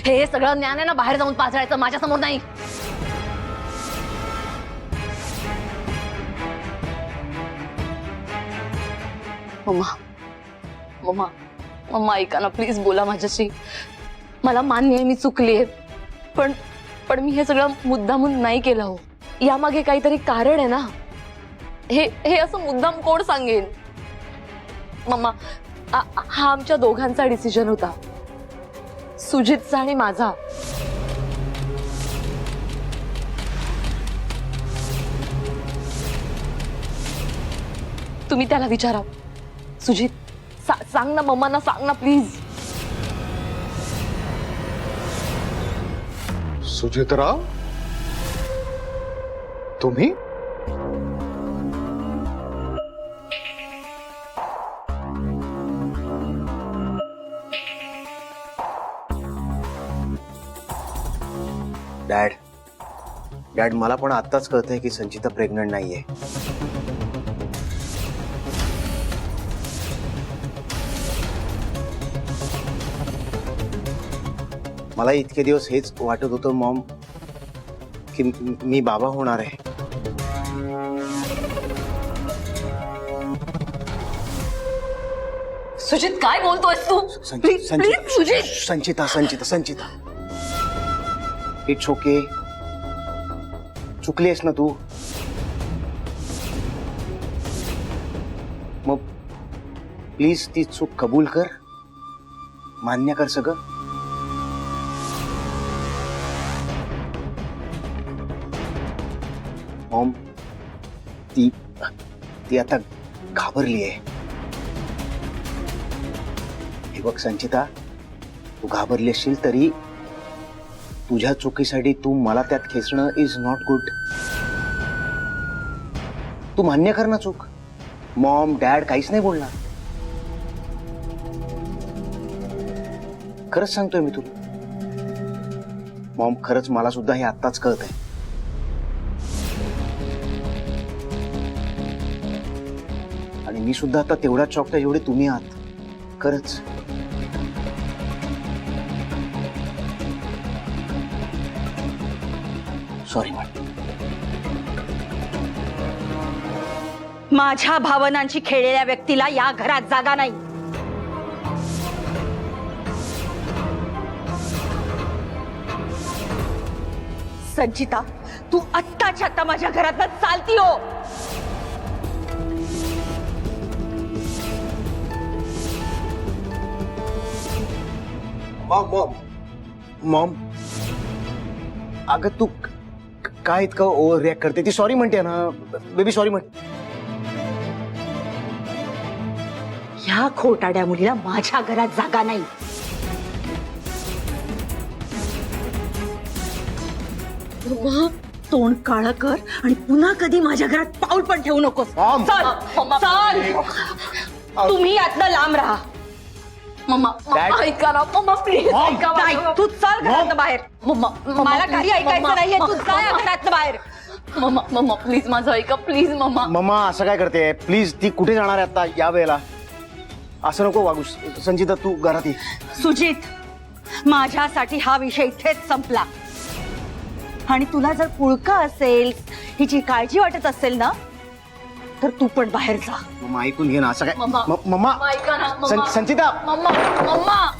हे सगळं ज्ञान आहे ना बाहेर जाऊन पाजळायचं, माझ्या समोर नाही. मम्मा मम्मा मम्मा ऐका ना प्लीज, बोला माझ्याशी. मला मान्य आहे मी चुकली आहे, पण पण मी हे सगळं मुद्दामून नाही केलं हो. यामागे काहीतरी कारण आहे ना. हे असं मुद्दाम कोण सांगेल. मम्मा हा आमच्या दोघांचा डिसिजन होता, सुजितचा आणि माझा. तुम्ही त्याला विचारा. सुजित सांग ना मम्मांना, सांग ना प्लीज. सुजितराव, तुम्ही? डॅड मला पण आत्ताच कळतंय की संचिता प्रेग्नंट नाहीये. मला इतके दिवस हेच वाटत होतं मॉम की मी बाबा होणार आहे. सुजित काय बोलतोयस तू? Please Sujit. Sanchita it's okay. चुकलीस ना तू. मग प्लीज ती चूक कबूल कर, मान्य कर सगळं. मॉम ती आता घाबरली आहे. हे बघ संचिता, तू घाबरली असशील तरी तुझ्या चुकीसाठी तू मला त्यात खेचणं इज नॉट गुड. तू मान्य कर ना चूक. मॉम डॅड काहीच नाही बोलणार. खरंच सांगतोय मी तुला. मॉम खरंच मला सुद्धा हे आत्ताच कळतंय. आणि मी सुद्धा आता तेवढाच शॉक्ड आहे जेवढे तुम्ही आहात. खरंच. Sorry madam. माझ्या भावनांची खेळलेल्या व्यक्तीला या घरात जागा नाही. संचिता, तू आत्ताच्या आत्ता माझ्या घरात चालती हो. मॉम अगं तू काय इतकं ओव्हर रिॲक्ट करते. ती सॉरी म्हणते ना बेबी, सॉरी म्हण. ह्या खोटाड्या मुलीला माझ्या घरात जागा नाही. तोंड काळं कर आणि पुन्हा कधी माझ्या घरात पाऊल पण ठेवू नकोस. चल चल, तुम्ही यातनं लांब राहा. मम्मा ऐका ना मम्मा प्लीज. नाही, तू चल घरात बाहेर. मला काही ऐकायचं नाहीये. तू जा या घरात बाहेर. मम्मा प्लीज माझं ऐका प्लीज. मम्मा असं काय करते प्लीज. ती कुठे जाणार आहे आता या वेळेला? असं नको वागू. संचिता तू घरात ये. सुजित, माझ्यासाठी हा विषय इथेच संपला. आणि तुला जर पुळका असेल, हिची काळजी वाटत असेल ना, तर तू पण बाहेर जा. मम्मा ऐकून घे ना. असं काय मम्मा ऐका ना संचिता. मम्मा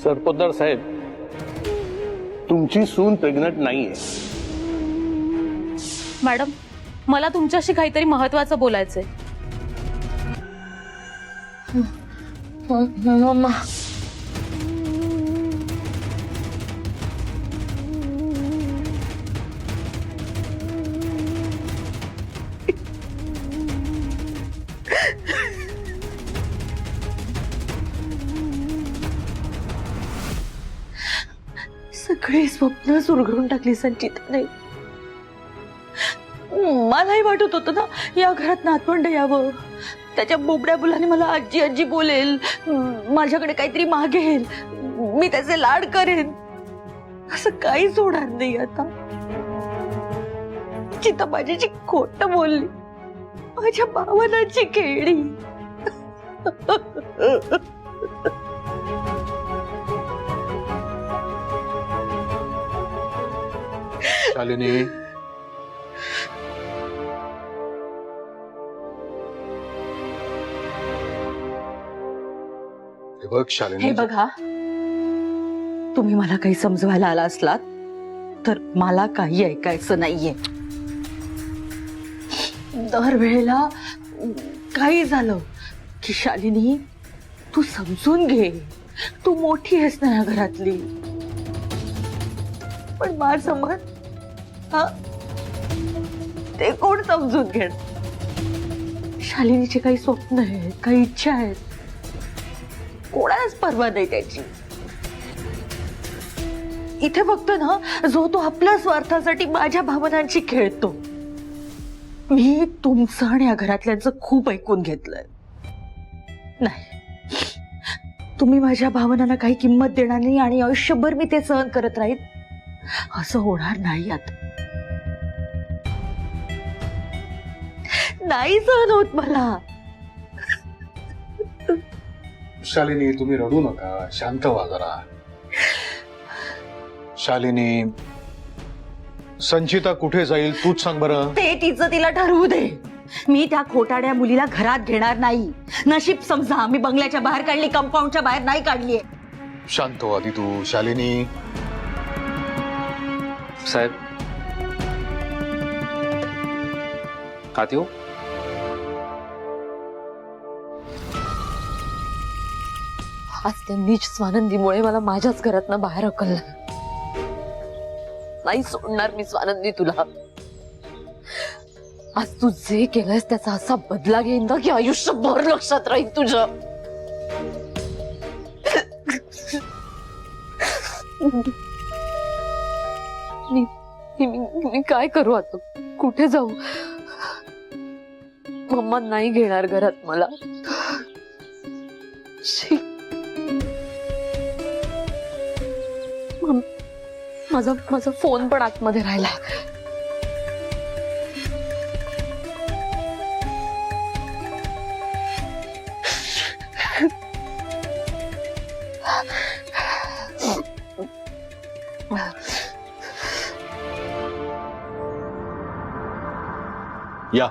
सरपोतदार साहेब, तुमची सून प्रेग्नंट नाहीये. मॅडम, मला तुमच्याशी काहीतरी महत्त्वाचं बोलायचंय. मम्मा सगळे स्वप्न सुरगळून टाकली संचिताने. मलाही वाटत होतं ना या घरात नातवंड यावं. त्याच्या बोबड्या मुलाने मला आजी आजी बोलेल, माझ्याकडे काहीतरी मागेल, मी त्याचे लाड करेन. असं काहीच होणार नाही आता. चिता माझ्याची खोट बोलली, माझ्या भावनाची खेळली. शालिनी, हे बघ शालिनी, हे बघा, तुम्ही मला काही समजवायला आला असलात तर मला काही ऐकायचं नाहीये. दरवेळेला काही झालं की शालिनी तू समजून घे, तू मोठी आहेस ना या घरातली. पण माझं मन, हा, ते कोण समजून घेणार? शालिनीचे काही स्वप्न आहेत, काही इच्छा आहेत, कोणालाच परवा नाही त्याची. इथे फक्त ना जो तो आपल्या स्वार्थासाठी माझ्या भावनांची खेळतो. मी तुमचं आणि या घरातल्यांचं खूप ऐकून घेतलंय. नाही, तुम्ही माझ्या भावनांना काही किंमत देणार नाही आणि आयुष्यभर मी ते सहन करत राहील असं होणार नाही. आता नाही सहन होत मला. शालिनी तुम्ही रडू नका, शांत व्हा जरा. शालिनी, संचिता कुठे जाईल तूच सांग बरं. ते तिचं तिला ठरवू दे. मी त्या खोटाड्या मुलीला घरात घेणार नाही. नशीब समजा मी बंगल्याच्या बाहेर काढली, कंपाऊंडच्या बाहेर नाही काढलीये. शांत व्हा आधी तू. शालिनी, साहेब, आत येऊ? आज त्या नीच स्वानंदीमुळे मला माझ्याच घरातनं बाहेर हकललं. नाही सोडणार मी स्वानंदी तुला. आज तू जे केलंयस त्याचा असा बदला घेईन ना की आयुष्यभर लक्षात राहील तुझ्या. मी काय करू आता? कुठे जाऊ? मम्मा नाही घेणार घरात मला. शी. माझा फोन पण आतमध्ये राहिला. या